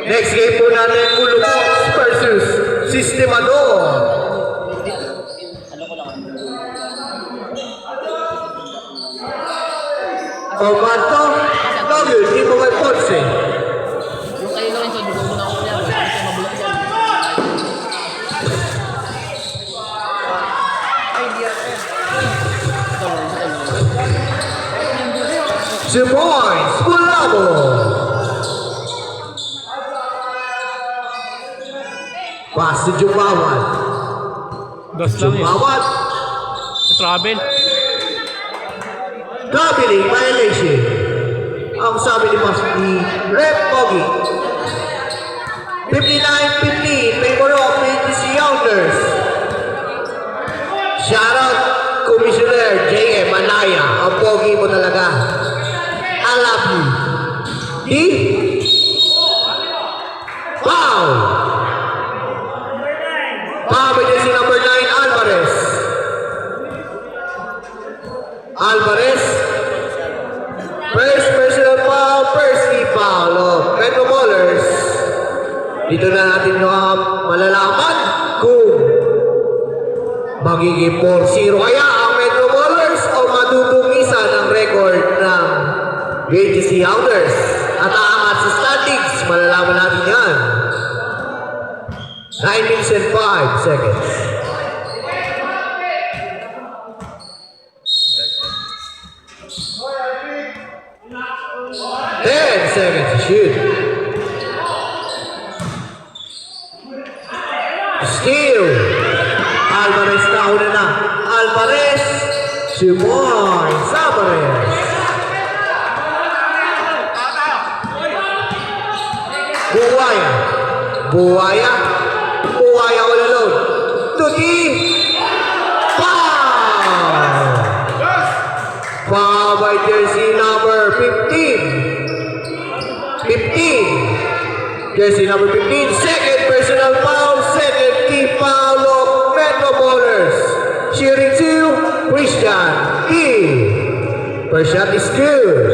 Next game po natin, Ulumos versus Sistemador. Ormanto, Dogger, Tipo by Ponce. Yung kayo na rin to, dugo muna ako yan. Kasi mabulok yan. Ay, di yan. Simoy, Spulamo. Pass to Jumawat. Dos lang yun. Jumawat. Travel. Gambling violation. Ang sabi ni Rep Pogi. 59-15, favor of PTC Youngers. Shoutout Commissioner J.M. Manaya. Ang Pogi mo talaga. I love you. D. Foul. Foul by si number 9, Alvarez. Alvarez. First personal foul, first foul of Metro Ballers. Dito na natin malalaman kung magiging 4-0 kaya ang Metro Ballers o madudungisan ang record ng BGC Hounders. At aangat sa standings, malalaman natin yan. 9 minutes and 5 seconds. 10 seconds to shoot. Steal. Alvarez na una na. Alvarez. Simoy. Alvarez. Buwaya. Buwaya. Buwaya all alone. Tuti. Foul. Foul by jersey number 15. 15. Jersey number 15. Second personal foul. Second key foul of Metro Ballers. Shooting 2. Christian Key. First shot is good.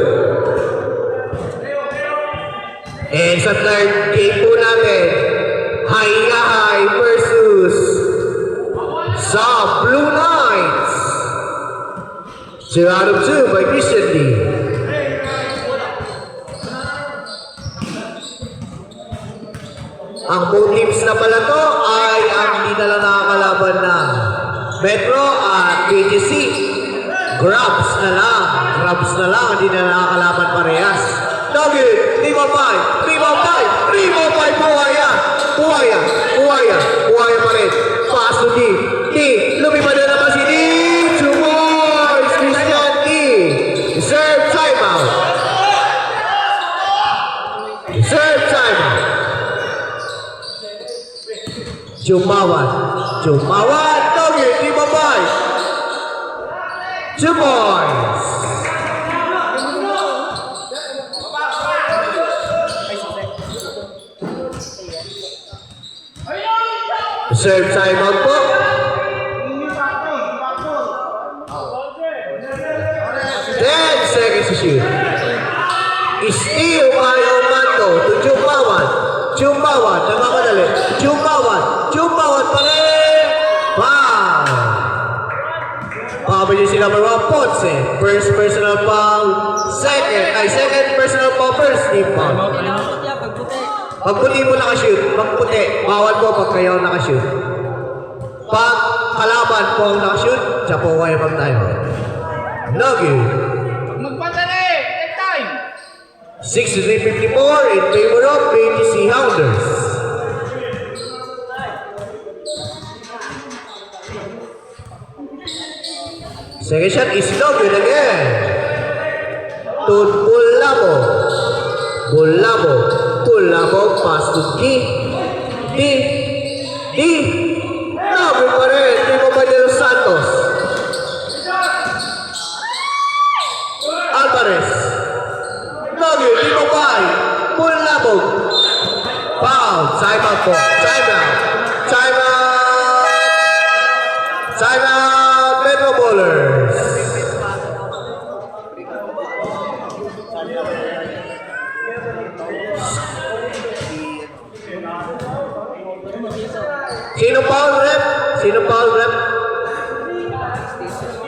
And sa third game po natin, High versus sa Blue Knights. 0 out of 2 by Christian Lee. Ang both teams na pala to ay ang hindi na lang nakakalaban ng Metro at BGC. Grabs na lang. Grabs na lang. Hindi na nakakalaban parehas. Doggy, 3-5, 3-5, 3-5, Buhaya. Buhaya, Buhaya, Buhaya pa rin. Pass to D. D, lumipad na naman si D. Chumoy, Christian D. Reserve timeout. Reserve timeout. Jumawat. Jumawat. Doggy, 3-5. 2 points. Reserve timeout po. 10 seconds to shoot. Steal by Ormanto to Jumawat. Jumawat, nagmamadali. Jumawat. Jumawat pa rin. Foul. Pabili si number 1, Ponce. First personal foul. Second personal foul. First team foul. Pagputi mo nakashoot. Pagputi. Bawal po pag kayo nakashoot. Pag kalaban po ang nakashoot, siya po kayo pag tayo. Nugget. Magpadali! Take time! 63-54 in favor of BGC Hounders. Second shot is Nugget again. To Bulamo. Bulamo. Bulamo pass to D. D. D. Nugget pa rin. Timo ba de los Santos? Alvarez. Nugget. Timo ba? Bulamo. Foul. Time out po. Time out. Time out. Time out. Metro Ballers. Sino foul rep? Sino foul rep?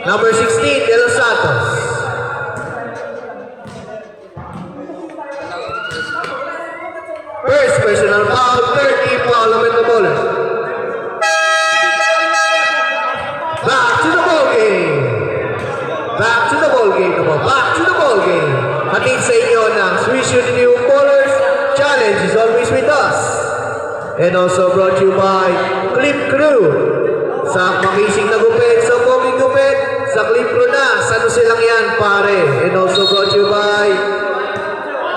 Number 16, De Los Santos. First personal foul, 30 foul of the bowler. Back to the ball game. Back to the ball game. Back to the ball game. Hatid sa inyo ng Swiss Unity Bowlers Challenge is always with us. And also brought to you by Clip Crew. Sa makising na gupit, sa poging gupit, sa Clip Crew na. Sa ano silang yan, pare. And also brought to you by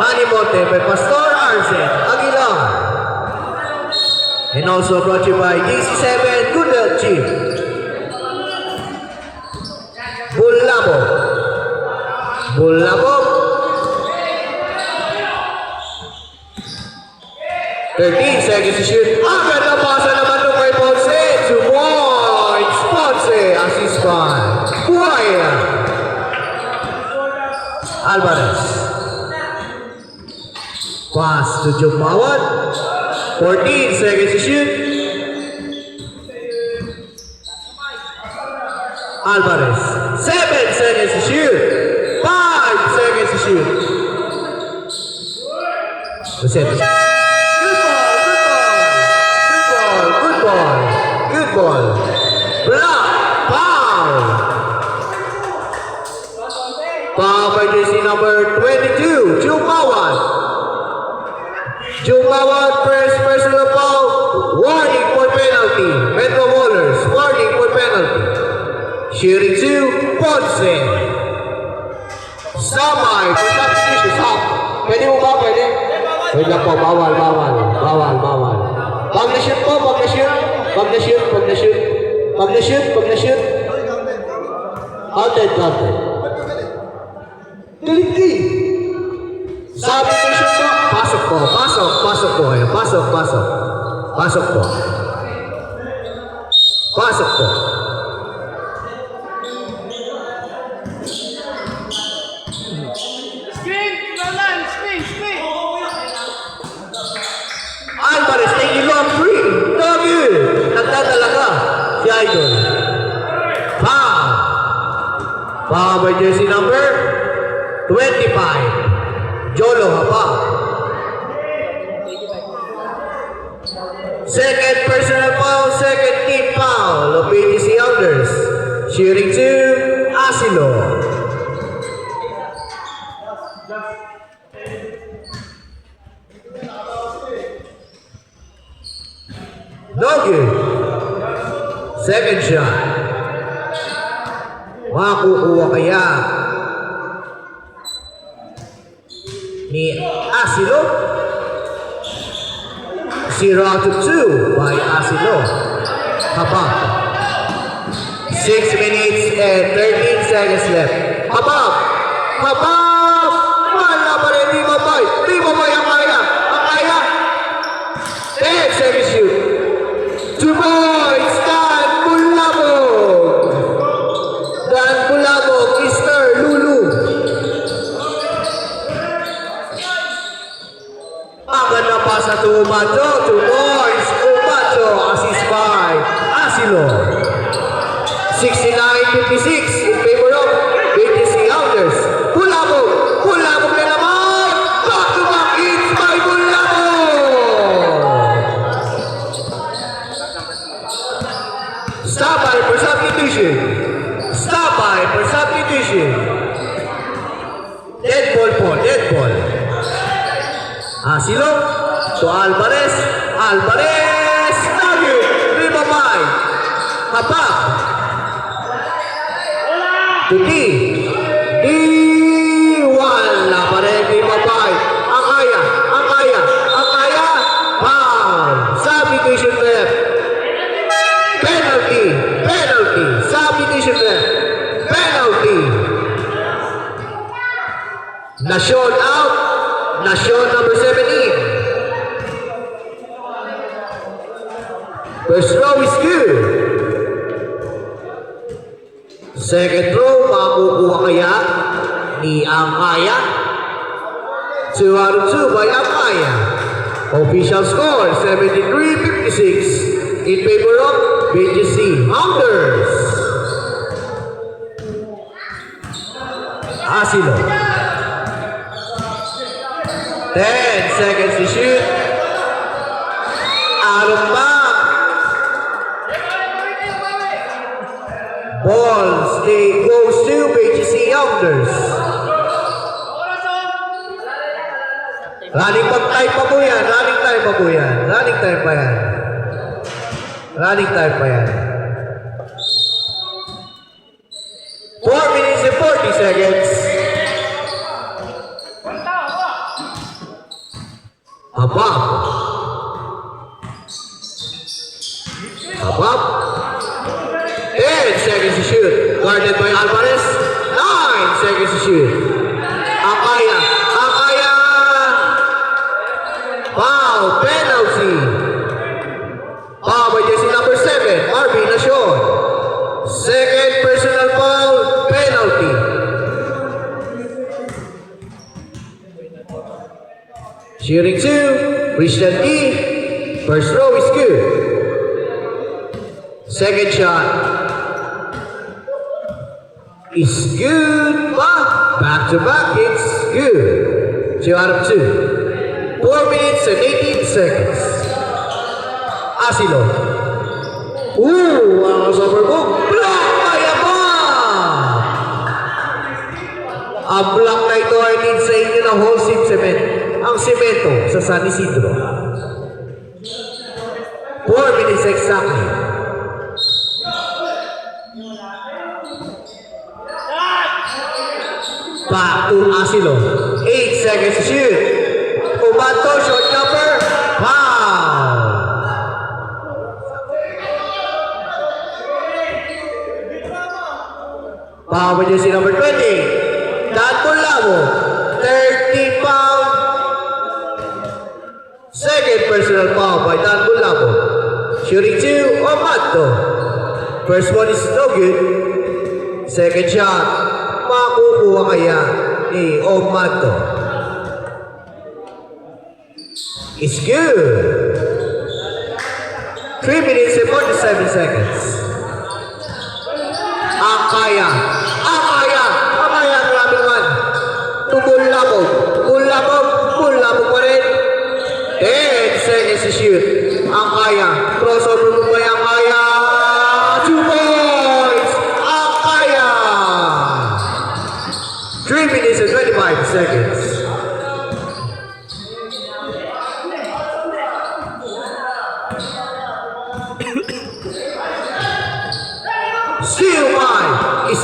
Honeymote by Pastor Arsen Aguilar. And also brought to you by DC7 Goodell Chief. Bulabo. Bulabo. 13 seconds to shoot. Agad na pasa naman ito kay Ponce. 2 points. Ponce. Assist by Buhaya. Alvarez. Pass to Jumawat. 14 seconds to shoot. Alvarez. 7 seconds to shoot. 5 seconds to shoot. Good ball. Good ball. Block. Foul. Foul by jersey number 22, Jumawat. Jumawat, first personal foul. Warning for penalty. Metro Bowlers, warning for penalty. Shooting 2, Ponce. Samay, for substitution. Stop. Pwede mo ba? Pwede? Pwede lang po. Bawal. Pag na-shoot po, pag na-shoot. Counted. Diliti. Substitution po. Pasok po. Ayan. Pasok po. Alvarez taking long three. No good. Nagdadalaga si Idol. Foul by jersey number 25. Jolo Hapa. Second personal foul, second team foul of PTC Elders. Shooting 2, Asilo. No good. Second shot. Makukuha kaya ni Asilo. 0-2 by Asilo. Habab. 6 minutes and 13 seconds left. Habab. Wala pa rin. Di mabay ang kaya. 10 seconds shoot. 2 points. Dan Bulabog, Mr. Lulu. Agad na pasa to Umacho. 2 points. Umacho. Assist by Asilo. 69-56 in favor of BTC Elders. Bulabog na naman. Back-to-back hits by Bulabog. Stop by for substitution. Dead ball. Asilo to Alvarez. Nugget. Ribabay. Habab. To D. Wala pa rin. Ribabay. Ang kaya. Foul. Substitution left. Penalty. Substitution left. Penalty. Nation out. Nation number 17. First throw is good. Second throw, makukuha kaya ni Angkaya. 2 out of 2 by Amaya. Official score 73-56 in favor of BGC Hounders. Asilo. 10 seconds to shoot. Out of bounds. Ball goes to BGC Hounders. Running time pa po yan. Running time pa po yan. Running time pa yan. Running time pa yan. 4 minutes and 40 seconds. Above. Above. 10 seconds to shoot. Guarded by Alvarez. 9 seconds to shoot. Amaya. Amaya. Foul. Penalty. Foul by jersey number 7. Marvin Nacion. Second personal foul. Penalty. Shooting 2. Christian D. First row is good. Second shot is good, but back to back, it's good. 2 out of 2. 4 minutes and 18 seconds. Asilo. Ang over book. Block by Abab. Ang block na ito ay need sa inyo ng whole sim cement. Ang semento sa San Isidro. 4 minutes exactly. Back to Asilo. 8 seconds to shoot. Umanto, short number. Foul. Foul by jersey number 20. Dan Bulamo. 30 pound. Second personal foul by Dan Bulamo. Shooting 2, Umanto. First one is no good. Second shot. Makukuha kaya ni Umanto. It's good. 3 minutes and 47 seconds. Amaya. Amaya. Amaya, grabe naman. Tumulabog. Mulabog. Mulabog pa rin. 10 seconds to shoot. Amaya. Crossover mo ba yung Amaya? 2 points. Amaya. 3 minutes and 25 seconds.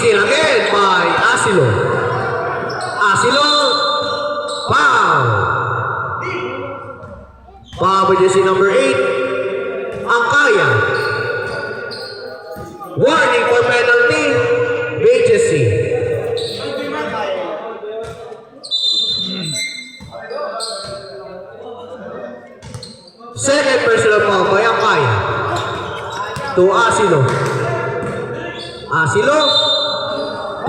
Steal again by Asilo. Asilo. Foul. Foul by jersey number 8. Angkaya. Warning for penalty. BGC. Second personal foul by Angkaya. To Asilo. Asilo.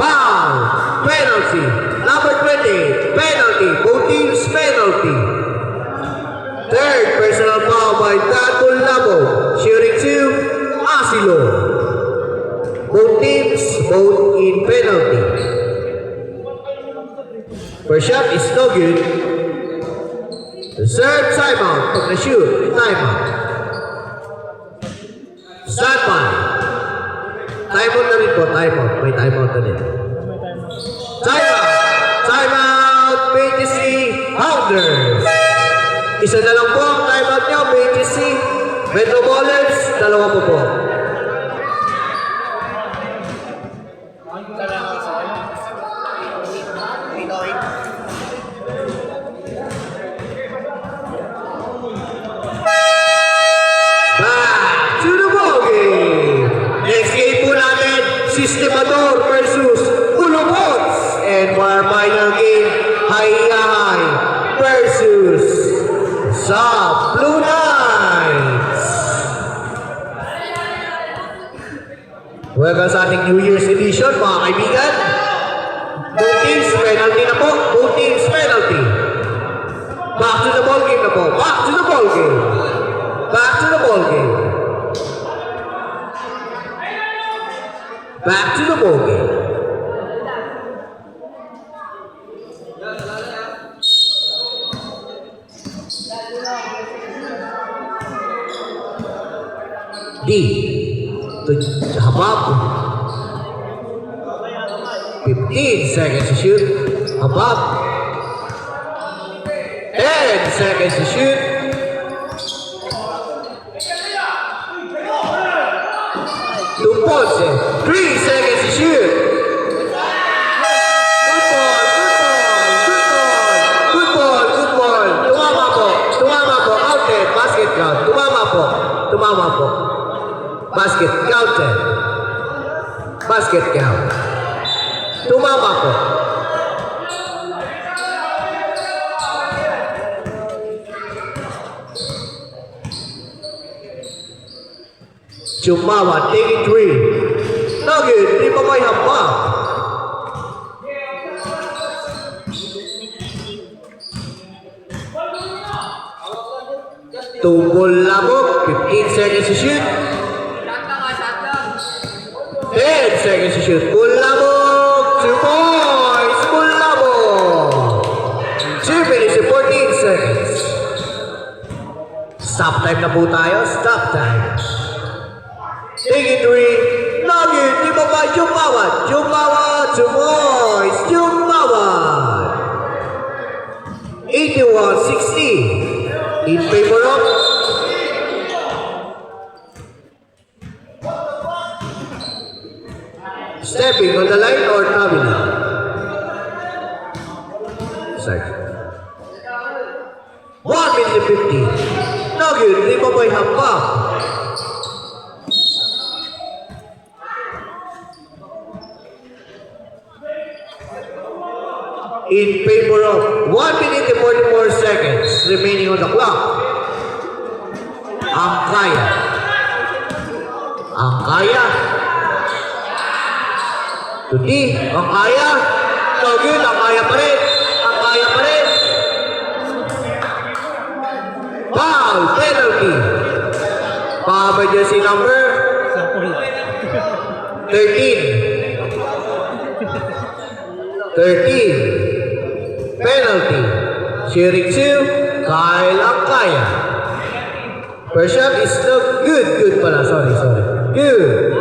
Foul. Penalty. Number 20. Penalty. Both teams penalty. Third personal foul by Datul Labo. Shooting 2. Asilo. Both teams both in penalty. First shot is no good. Third timeout. Pag na-shoot, timeout. Standby. Timeout na rin po, timeout. May timeout na rin. Timeout! Timeout, BGC Hounders! Isa na lang po ang timeout nyo, BGC Metro Ballers, dalawa po po. Back to the ballgame! Next game po natin, Sistemador versus Ulubots. And for our final game, Hayahay versus sa Blue Knights. Welcome sa ating New Year's edition, mga kaibigan. Both teams penalty na po. Both teams penalty. D. To Habab. 15 seconds to shoot. Habab. 10 seconds to shoot. To Ponce. 3 seconds to shoot. Good ball. Tumama po. Counted. Basket count. Tumama po. Basket counted. Basket count. Tumama po. Jumawa, take it 3. No good. Di pa may hamba. Tungkol labog. 15 seconds to shoot. 10 seconds to shoot. Kulabog. 2 points. Kulabog. 2 minutes and 14 seconds. Stop time na po tayo. Stop time. Take it 3. Nugget. Di ba ba? Jumawa. 2 points. Jumawa. 81-60. In favor of stepping on the line or traveling? Sorry. 1 minute and 50. No good. Di ba ba'y hamba? In favor of 1 minute and 44 seconds remaining on the clock. Ang kaya. Tudi, ang kaya. No good, ang kaya pa rin. Foul, penalty. Pa jersey number 13. Penalty. Sharing 2. Kyle ang kaya. First shot is no good. Good pala. Sorry. Good.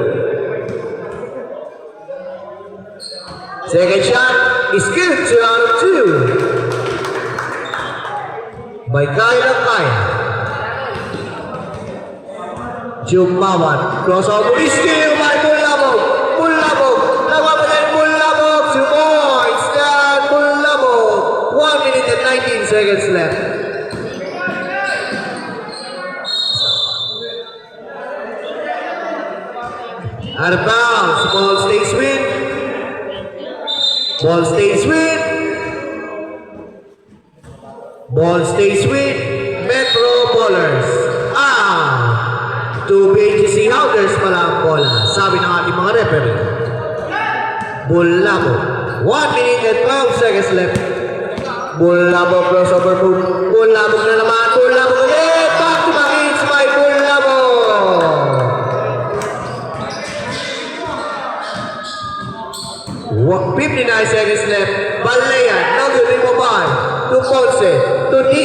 Second shot is good. 2 out of 2. By Kyle ang kaya. Jumawan. Crossover is still by Bulabog. Nagpapalit Bulabog. 2 points. Dan Bulabog. 1 minute and 19 seconds left. Out of bounds. Ball stays with Metro Ballers. To BGC Hounders pala ang bola. Sabi ng ating mga referee. Bulabog. 1 minute and 12 seconds left. Bulabog crossover move. Bulabog na naman. Bulabog ulit. Back to back hits by Bulabog. 59 seconds left. Balayan. No good. Rimobal. To Ponce. To D.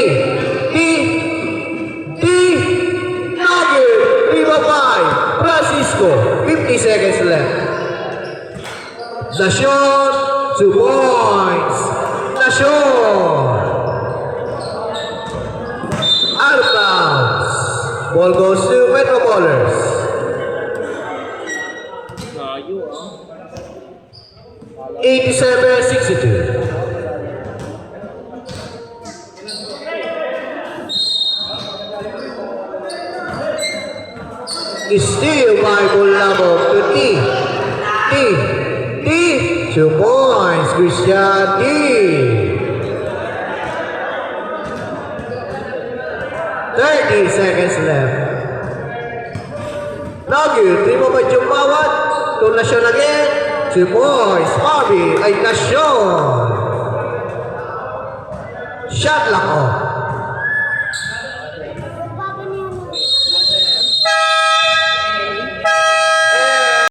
No good. Rimobal. Francisco. 50 seconds left. The shot. 2 points. The shot. Out of bounds. Ball goes to Metro Ballers. Layo 87-62. Steal by Bulabog to D. 2 points, Christian D. 30 seconds left. No good. Di mo ba Jumawat? To Nasyon again. 2 points. Harvey ay Nasyon. Shot lock off.